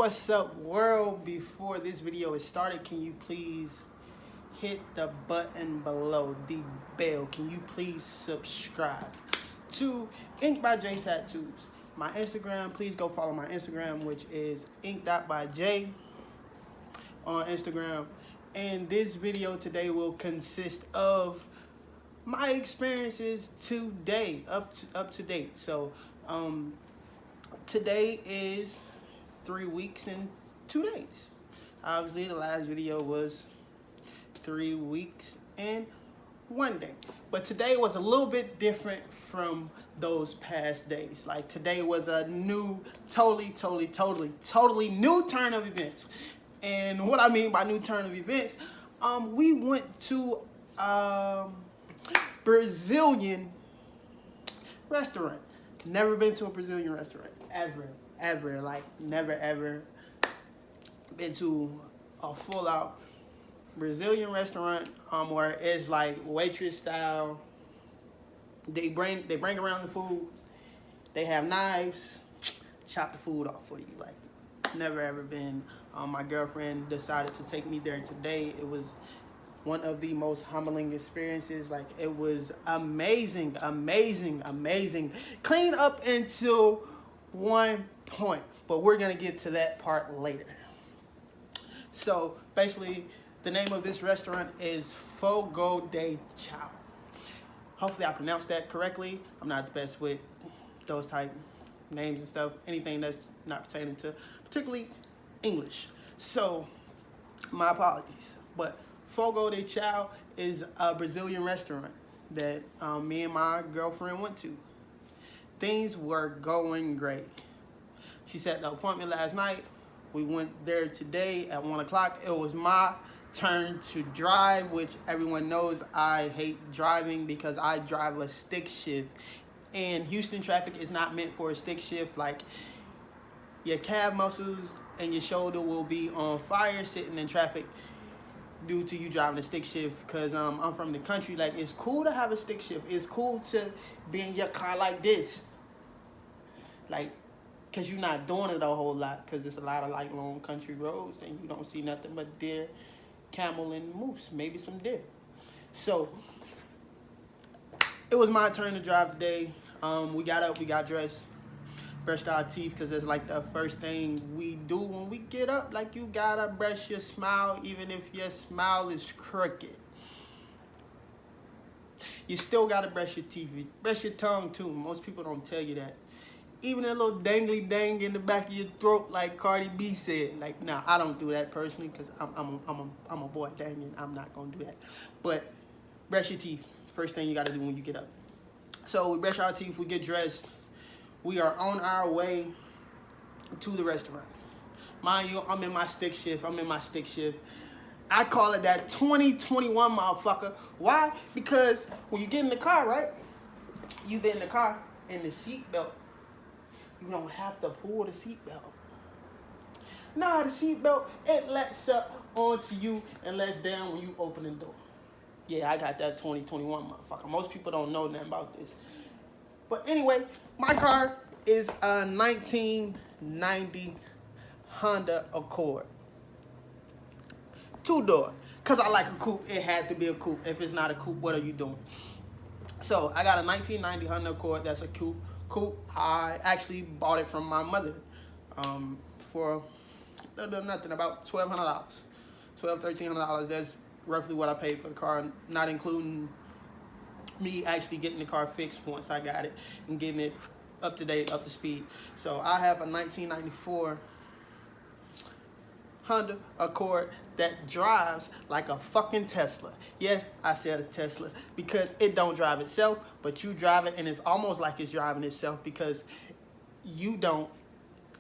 What's up, world? Before this video is started, can you please hit the button below, the bell? Can you please subscribe to Ink by J Tattoos? My Instagram, please go follow my Instagram, which is ink.byj on Instagram. And this video today will consist of my experiences today, up to date. So today is 3 weeks and 2 days. Obviously, the last video was 3 weeks and 1 day. But today was a little bit different from those past days. Like, today was a new, totally new turn of events. And what I mean by new turn of events, we went to Brazilian restaurant. Never been to a Brazilian restaurant, ever, like never ever been to a full out Brazilian restaurant where it's like waitress style. They bring around the food. They have knives, chop the food off for you. Like, never ever been. My girlfriend decided to take me there today. It was one of the most humbling experiences. Like, it was amazing. Clean up until one point, but we're gonna get to that part later. So basically, the name of this restaurant is Fogo De Cho. Hopefully I pronounced that correctly. I'm not the best with those type names and stuff, anything that's not pertaining to particularly English. So my apologies. But Fogo De Cho is a Brazilian restaurant that me and my girlfriend went to. Things were going great. She set the appointment last night. We went there today at 1 o'clock. It was my turn to drive, which everyone knows I hate driving because I drive a stick shift. And Houston traffic is not meant for a stick shift. Like, your calf muscles and your shoulder will be on fire sitting in traffic due to you driving a stick shift. Because I'm from the country. Like, it's cool to have a stick shift. It's cool to be in your car like this. Like, because you're not doing it a whole lot, because it's a lot of like long country roads and you don't see nothing but deer, camel, and moose, maybe some deer. So it was my turn to drive today. We got up, we got dressed, brushed our teeth, because that's like the first thing we do when we get up. Like, you gotta brush your smile, even if your smile is crooked. You still gotta brush your teeth. Brush your tongue too. Most people don't tell you that. Even a little dangly dang in the back of your throat, like Cardi B said. Like, nah, I don't do that personally, because I'm a boy, dang, I'm not gonna do that. But brush your teeth. First thing you gotta do when you get up. So we brush our teeth, we get dressed. We are on our way to the restaurant. Mind you, I'm in my stick shift. I call it that 2021 motherfucker. Why? Because when you get in the car, right? You get in the car and the seatbelt, you don't have to pull the seatbelt. Nah, the seatbelt, it lets up onto you and lets down when you open the door. Yeah, I got that 2021 motherfucker. Most people don't know nothing about this. But anyway, my car is a 1990 Honda Accord. 2-door. Because I like a coupe, it had to be a coupe. If it's not a coupe, what are you doing? So I got a 1990 Honda Accord. That's a coupe. I actually bought it from my mother for a little nothing, about $1,200. $1,300. That's roughly what I paid for the car, not including me actually getting the car fixed once I got it and getting it up to date, up to speed. So I have a 1994 Honda Accord that drives like a fucking Tesla. Yes, I said a Tesla because it don't drive itself, but you drive it and it's almost like it's driving itself because you don't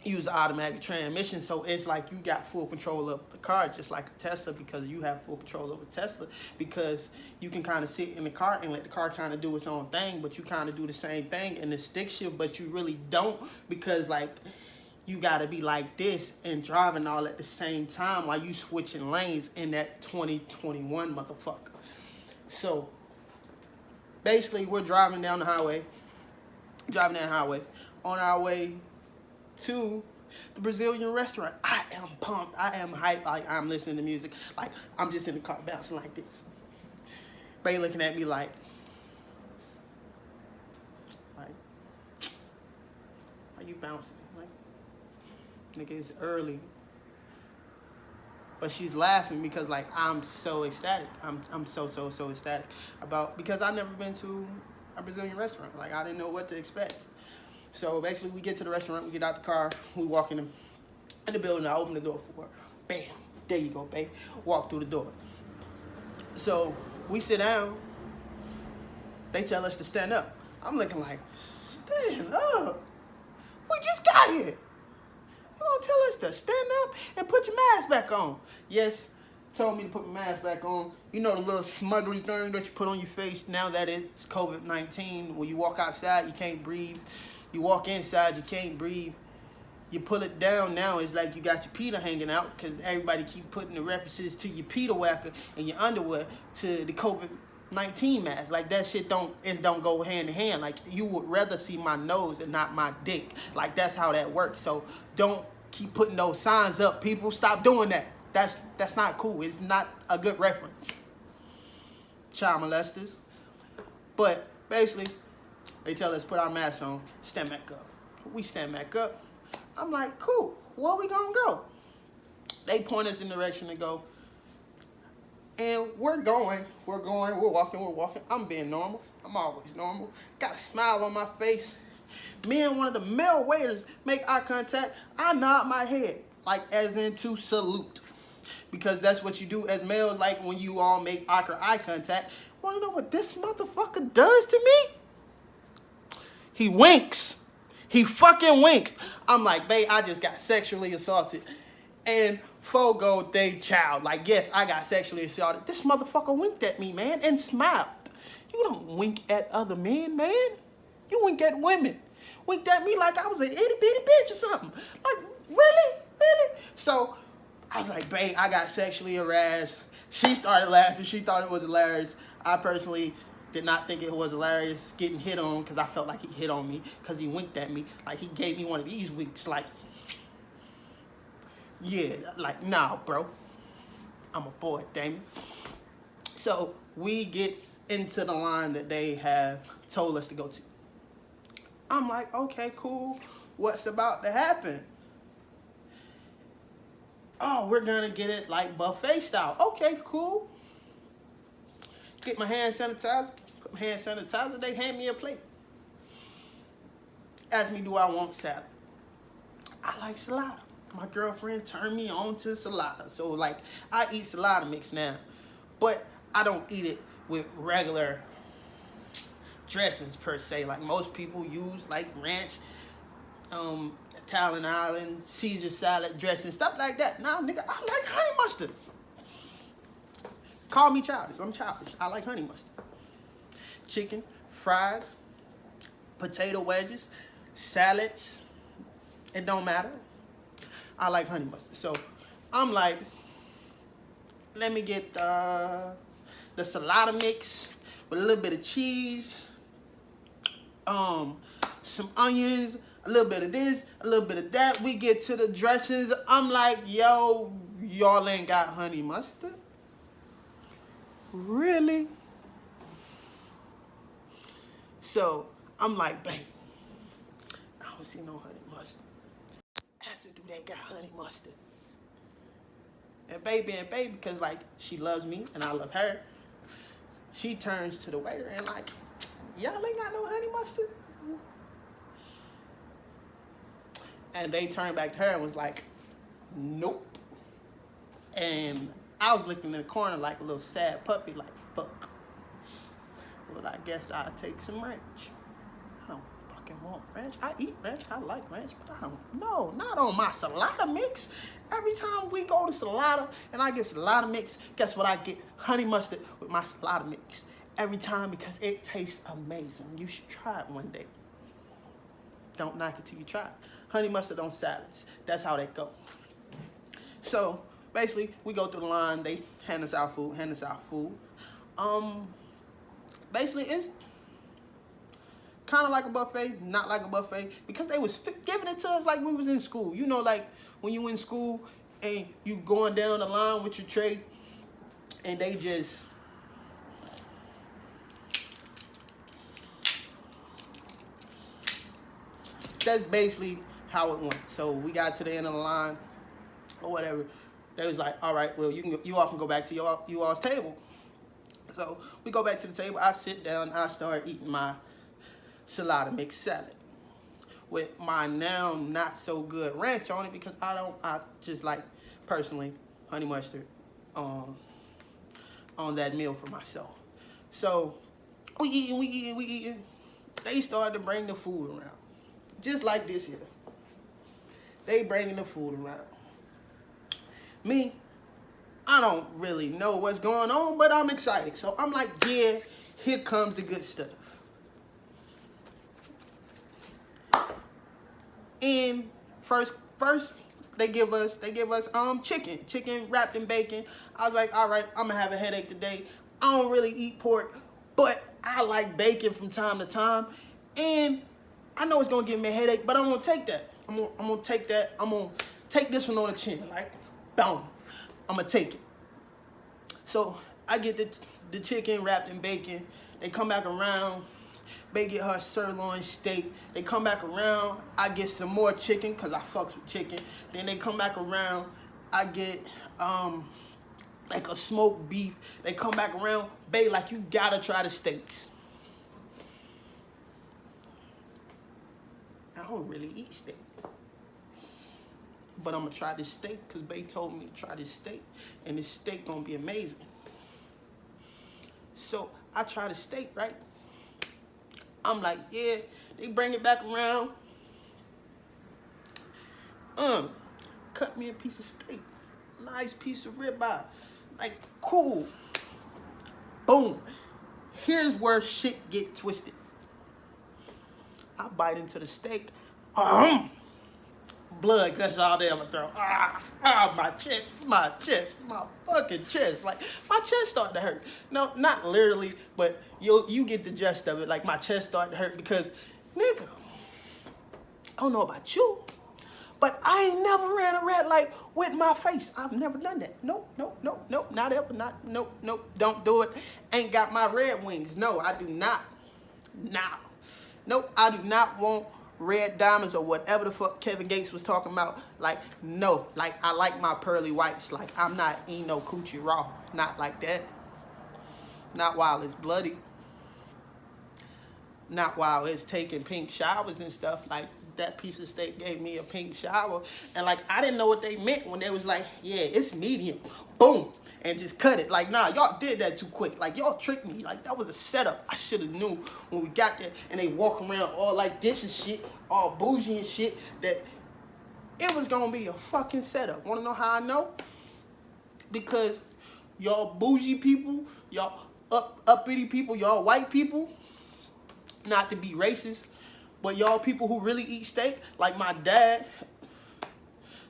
use automatic transmission. So it's like you got full control of the car, just like a Tesla, because you have full control over Tesla, because you can kind of sit in the car and let the car kind of do its own thing, but you kind of do the same thing in the stick shift, but you really don't, because like, you gotta be like this and driving all at the same time while you switching lanes in that 2021 motherfucker. So basically, we're driving down the highway, on our way to the Brazilian restaurant. I am pumped. I am hyped. Like, I'm listening to music. Like, I'm just in the car bouncing like this. Bay looking at me like, are you bouncing? Like, nigga, it's early. But she's laughing because, like, I'm so ecstatic. I'm so ecstatic about, because I've never been to a Brazilian restaurant. Like, I didn't know what to expect. So basically, we get to the restaurant, we get out the car, we walk in the building. I open the door for her. Bam, there you go, babe. Walk through the door. So we sit down. They tell us to stand up. I'm looking like, stand up? We just got here. You gonna tell us to stand up and put your mask back on? Yes, told me to put my mask back on. You know the little smuggly thing that you put on your face now that it's COVID-19. When you walk outside, you can't breathe. You walk inside, you can't breathe. You pull it down now, it's like you got your Peter hanging out because everybody keep putting the references to your Peter whacker and your underwear to the COVID-19 mask. Like, that shit don't go hand in hand. Like, you would rather see my nose and not my dick. Like, that's how that works. So don't keep putting those signs up. People, stop doing that. That's not cool. It's not a good reference. Child molesters. But basically, they tell us put our masks on, stand back up. We stand back up. I'm like, cool, where we gonna go? They point us in the direction to go. And we're walking. I'm being normal. I'm always normal. Got a smile on my face. Me and one of the male waiters make eye contact. I nod my head, like as in to salute. Because that's what you do as males, like when you all make awkward eye contact. Wanna know what this motherfucker does to me? He winks. He fucking winks. I'm like, babe, I just got sexually assaulted. And Fogo De Cho. Like, yes, I got sexually assaulted. This motherfucker winked at me, man, and smiled. You don't wink at other men, man. You wink at women. Winked at me like I was an itty bitty bitch or something. Like, really? Really? So I was like, babe, I got sexually harassed. She started laughing. She thought it was hilarious. I personally did not think it was hilarious getting hit on because I felt like he hit on me because he winked at me. Like, he gave me one of these winks. Like, yeah, like, nah, bro. I'm a boy, damn it. So we get into the line that they have told us to go to. I'm like, okay, cool. What's about to happen? Oh, we're gonna get it like buffet style. Okay, cool. Get my hand sanitizer. Put my hand sanitizer. They hand me a plate. Ask me, do I want salad? I like salad. My girlfriend turned me on to salad. So, like, I eat salad mix now. But I don't eat it with regular dressings, per se. Like, most people use, like, ranch, Italian Island, Caesar salad dressing, stuff like that. Nah, nigga, I like honey mustard. Call me childish. I'm childish. I like honey mustard. Chicken, fries, potato wedges, salads. It don't matter. I like honey mustard. So I'm like, let me get the salada mix with a little bit of cheese, some onions, a little bit of this, a little bit of that. We get to the dressings. I'm like, yo, y'all ain't got honey mustard? Really? So I'm like, babe, I don't see no honey mustard. Ask her, do they got honey mustard? And baby, because like she loves me and I love her, she turns to the waiter and like, y'all ain't got no honey mustard? And they turned back to her and was like, nope. And I was looking in the corner like a little sad puppy, like, fuck. Well, I guess I'll take some ranch. I don't fucking want ranch. I eat ranch. I like ranch, but I don't. No, not on my salada mix. Every time we go to salada and I get salada mix, guess what I get? Honey mustard with my salada mix. Every time, because it tastes amazing. You should try it one day. Don't knock it till you try it. Honey mustard on salads. That's how they go. So basically, we go through the line. They hand us our food. Basically, it's kind of like a buffet, not like a buffet, because they was giving it to us like we was in school. You know, like when you in school and you going down the line with your tray, and they just that's basically how it went. So we got to the end of the line or whatever. They was like, all right, well, you all can go back to you all's table. So we go back to the table. I sit down. I start eating my salada mixed salad with my now not so good ranch on it, because I just like personally honey mustard on that meal for myself. So we eating. They started to bring the food around, just like this here. They bringing the food around. Me, I don't really know what's going on, but I'm excited. So I'm like, yeah, here comes the good stuff. And first they give us chicken wrapped in bacon. I was like, all right, I'm gonna have a headache today. I don't really eat pork, but I like bacon from time to time, and I know it's gonna give me a headache, but I'm gonna take that. I'm gonna take that. I'm gonna take this one on the chin, like, boom. I'm gonna take it. So I get the chicken wrapped in bacon. They come back around. They get her sirloin steak. They come back around. I get some more chicken, because I fucks with chicken. Then they come back around. I get like a smoked beef. They come back around. Babe, like, you gotta try the steaks. I don't really eat steak, but I'm gonna try this steak because Bae told me to try this steak, and this steak gonna be amazing. So I try the steak, right? I'm like, yeah. They bring it back around. Cut me a piece of steak, nice piece of ribeye, like, cool. Boom. Here's where shit get twisted. I bite into the steak. Blood gush all down my throat. My chest, my fucking chest. Like, my chest started to hurt. No, not literally, but you get the gist of it. Like, my chest started to hurt because, nigga, I don't know about you, but I ain't never ran a red light with my face. I've never done that. Nope, not ever, nope, don't do it. Ain't got my red wings. No, I do not. Nah. Nope, I do not want red diamonds or whatever the fuck Kevin Gates was talking about. Like, no. Like, I like my pearly whites. Like, I'm not eating no coochie raw. Not like that. Not while it's bloody. Not while it's taking pink showers and stuff. Like, that piece of steak gave me a pink shower. And, like, I didn't know what they meant when they was like, yeah, it's medium. Boom. And just cut it. Like, nah, y'all did that too quick. Like, y'all tricked me. Like, that was a setup. I should have knew when we got there and they walk around all like this and shit, all bougie and shit, that it was gonna be a fucking setup. Wanna know how I know? Because y'all bougie people, y'all uppity people, y'all white people, not to be racist, but y'all people who really eat steak, like my dad,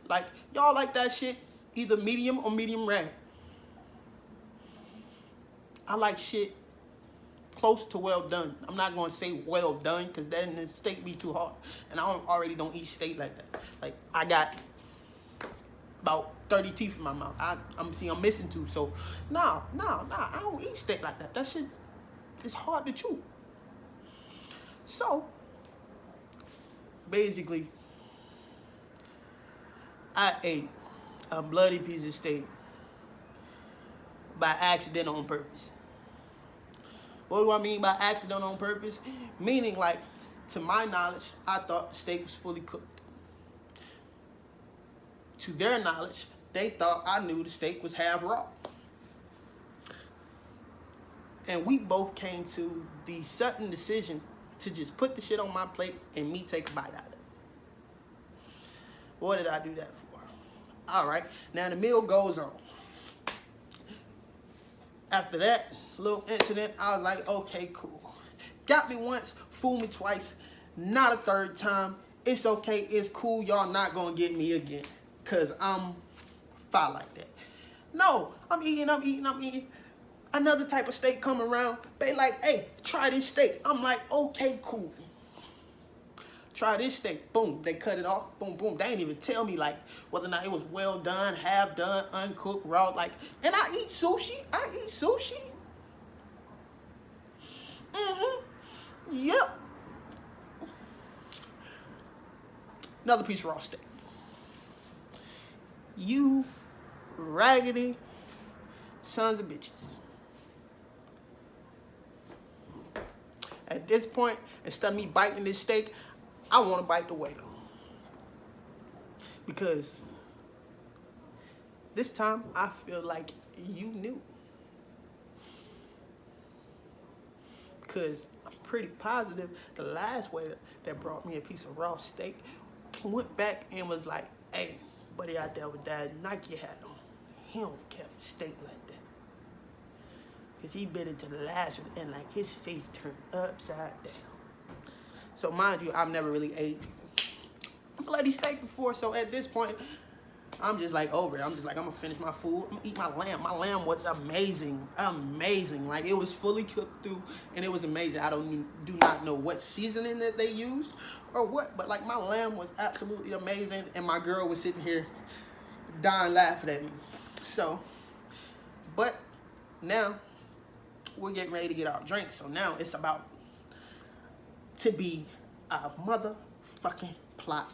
like, y'all like that shit either medium or medium rare. I like shit close to well done. I'm not gonna say well done, because then the steak be too hard. And I already don't eat steak like that. Like, I got about 30 teeth in my mouth. I'm missing two. So, nah, I don't eat steak like that. That shit is hard to chew. So, basically, I ate a bloody piece of steak by accident on purpose. What do I mean by accident on purpose? Meaning, like, to my knowledge, I thought the steak was fully cooked. To their knowledge, they thought I knew the steak was half raw. And we both came to the sudden decision to just put the shit on my plate and me take a bite out of it. What did I do that for? All right, now the meal goes on. After that little incident, I was like, okay, cool. Got me once, fooled me twice, not a third time. It's okay, it's cool. Y'all not gonna get me again, because I'm foul like that. No, I'm eating. Another type of steak come around. They like, hey, try this steak. I'm like, okay, cool. Try this steak. Boom, they cut it off. Boom, boom. They ain't even tell me like whether or not it was well done, half done, uncooked, raw. Like, and I eat sushi. Yep. Another piece of raw steak. You raggedy sons of bitches. At this point, instead of me biting this steak, I want to bite the waiter. Because this time, I feel like you knew. Because I'm pretty positive the last waiter that brought me a piece of raw steak went back and was like, hey, buddy out there with that Nike hat on, he don't care for steak like that. Because he bit into the last one and like his face turned upside down. So mind you, I've never really ate bloody steak before. So at this point, I'm just like over it. I'm just like, I'm gonna finish my food. I'm gonna eat my lamb. My lamb was amazing, amazing. Like it was fully cooked through and it was amazing. I do not know what seasoning that they used or what, but like my lamb was absolutely amazing. And my girl was sitting here dying laughing at me. So, but now we're getting ready to get our drink. So now it's about to be a motherfucking plot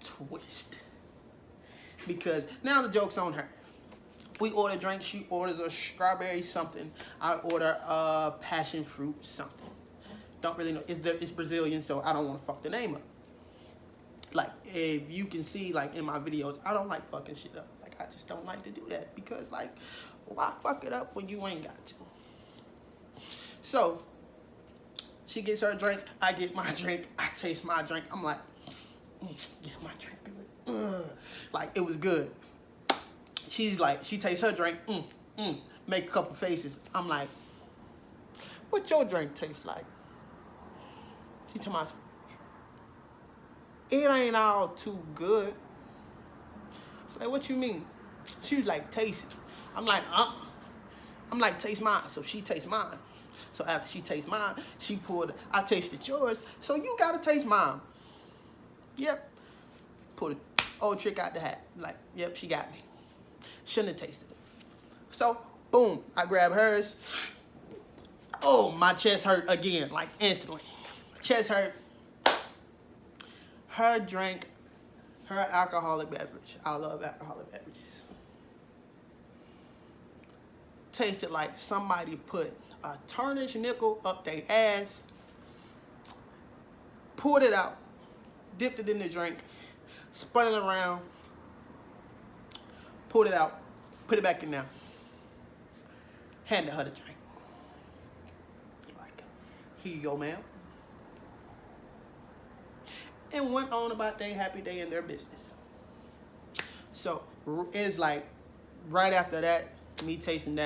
twist. Because now the joke's on her. We order a drink, she orders a strawberry something. I order a passion fruit something. Don't really know. It's Brazilian, so I don't want to fuck the name up. Like, if you can see, like, in my videos, I don't like fucking shit up. Like, I just don't like to do that. Because, like, why fuck it up when you ain't got to? So, she gets her drink, I get my drink, I taste my drink. I'm like, yeah, my drink good. Like, it was good. She's like, she tastes her drink, make a couple faces. I'm like, what your drink taste like? She told me, it ain't all too good. I was like, what you mean? She was like, taste it. I'm like, I'm like, taste mine. So she tastes mine. So after she tastes mine, she poured, I tasted yours, so you gotta taste mine. Yep. Pulled an old trick out the hat. Like, yep, she got me. Shouldn't have tasted it. So, boom, I grab hers. Oh, my chest hurt again, like instantly. Chest hurt. Her drink, her alcoholic beverage. I love alcoholic beverages. Tasted like somebody put a tarnished nickel up their ass, poured it out, dipped it in the drink, spun it around, pulled it out, put it back in there, handed her the drink. Like, here you go, ma'am. And went on about their happy day in their business. So it's like right after that, me tasting,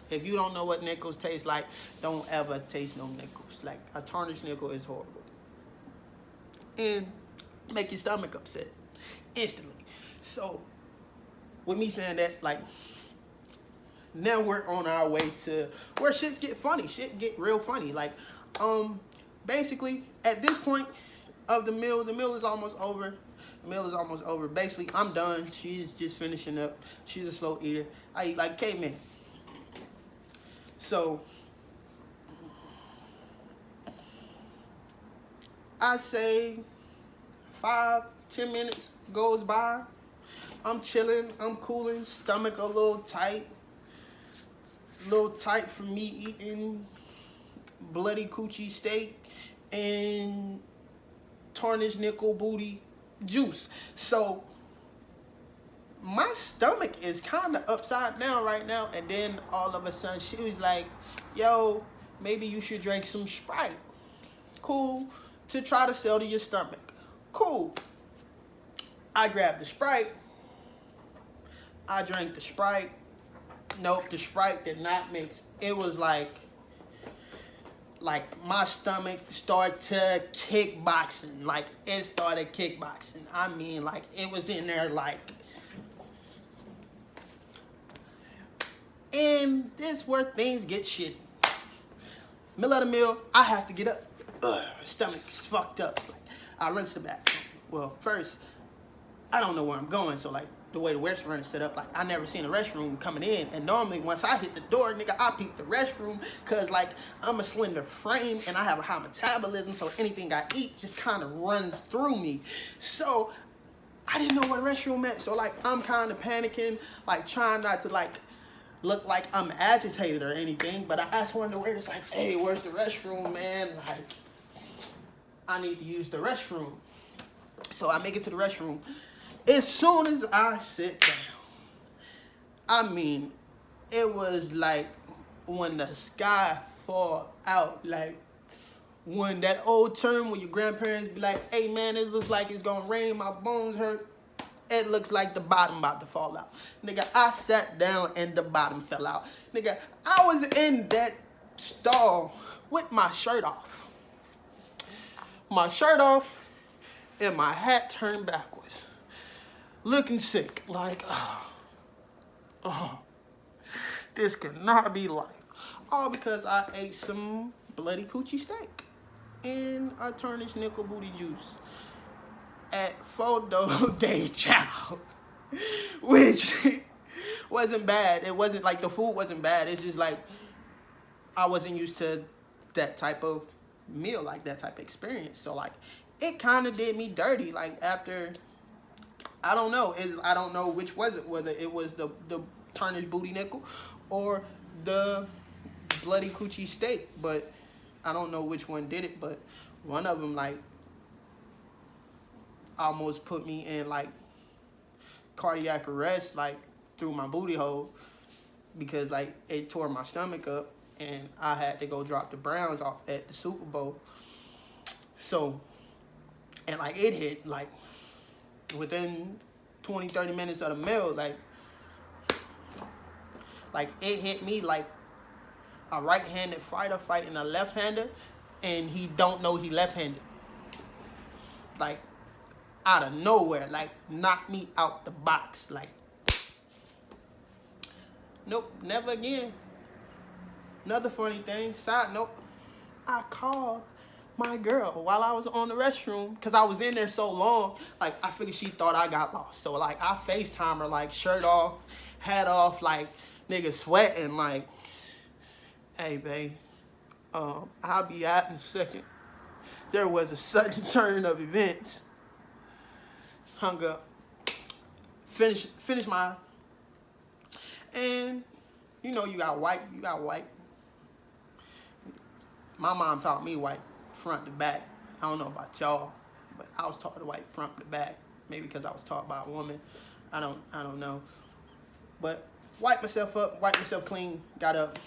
if you don't know what nickels taste like, don't ever taste no nickels. Like a tarnished nickel is horrible. And make your stomach upset instantly. So with me saying that, like, now we're on our way to where shit get real funny. Like, basically at this point of the meal is almost over. Basically, I'm done. She's just finishing up. She's a slow eater. I eat like caveman. So I say 5-10 minutes goes by. I'm chilling, I'm cooling, stomach a little tight for me eating bloody coochie steak and tarnished nickel booty juice. So my stomach is kind of upside down right now, and then all of a sudden she was like, yo, maybe you should drink some Sprite. Cool, to try to sell to your stomach. Cool. I grabbed the Sprite. I drank the Sprite. Nope, the Sprite did not mix. It was like my stomach started to kickboxing. Like, it started kickboxing. I mean, like, it was in there like. And this is where things get shitty. Middle of the meal, I have to get up. Stomach's fucked up. I run to the bathroom. Well, first, I don't know where I'm going, so like the way the restaurant is set up, like I never seen a restroom coming in, and normally once I hit the door, nigga, I peep the restroom, cause like I'm a slender frame and I have a high metabolism, so anything I eat just kind of runs through me. So I didn't know what a restroom meant, so like I'm kind of panicking, like trying not to like look like I'm agitated or anything, but I asked one of the waiters like, hey, where's the restroom, man? Like, I need to use the restroom. So I make it to the restroom. As soon as I sit down, I mean, it was like when the sky fall out, like when that old term when your grandparents be like, hey man, it looks like it's gonna rain, my bones hurt. It looks like the bottom about to fall out. Nigga, I sat down and the bottom fell out. Nigga, I was in that stall with my shirt off. My shirt off and my hat turned backwards. Looking sick, like, this could not be life. All because I ate some bloody coochie steak and a tarnished nickel booty juice at Fogo De Cho, which wasn't bad. It wasn't like the food wasn't bad. It's just like I wasn't used to that type of meal, like that type of experience. So like it kind of did me dirty. Like after, I don't know. I don't know which was it. Whether it was the tarnished booty nickel or the bloody coochie steak. But I don't know which one did it. But one of them like almost put me in like cardiac arrest, like through my booty hole, because like it tore my stomach up and I had to go drop the Browns off at the Super Bowl. So, and like it hit like within 20-30 minutes of the meal, like it hit me like a right-handed fighter fighting a left-hander and he don't know he left-handed. Like out of nowhere, like knocked me out the box. Like, nope, never again. Another funny thing, side note, I called my girl while I was on the restroom because I was in there so long. Like, I figured she thought I got lost. So, like, I FaceTime her, like, shirt off, hat off, like, nigga sweating, like, hey, babe, I'll be out in a second. There was a sudden turn of events. Hung up, finished my, and you know you got white. My mom taught me white front to back. I don't know about y'all, but I was taught to white front to back. Maybe because I was taught by a woman. I don't know. But wiped myself up, wiped myself clean, got up,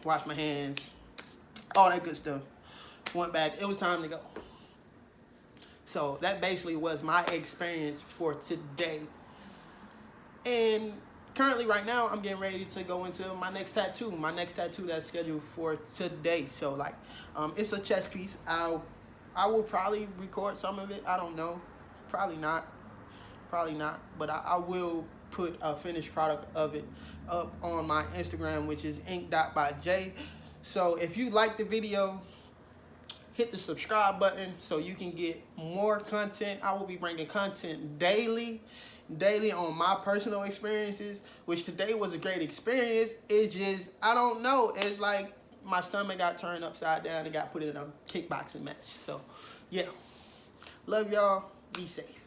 washed my hands, all that good stuff. Went back. It was time to go. So that basically was my experience for today. And currently right now, I'm getting ready to go into my next tattoo. My next tattoo that's scheduled for today. So like, it's a chest piece. I will probably record some of it. I don't know. Probably not. But I will put a finished product of it up on my Instagram, which is ink.by.j. So if you like the video, hit the subscribe button so you can get more content. I will be bringing content daily on my personal experiences, which today was a great experience. It's just, I don't know. It's like my stomach got turned upside down and got put in a kickboxing match. So, yeah. Love y'all. Be safe.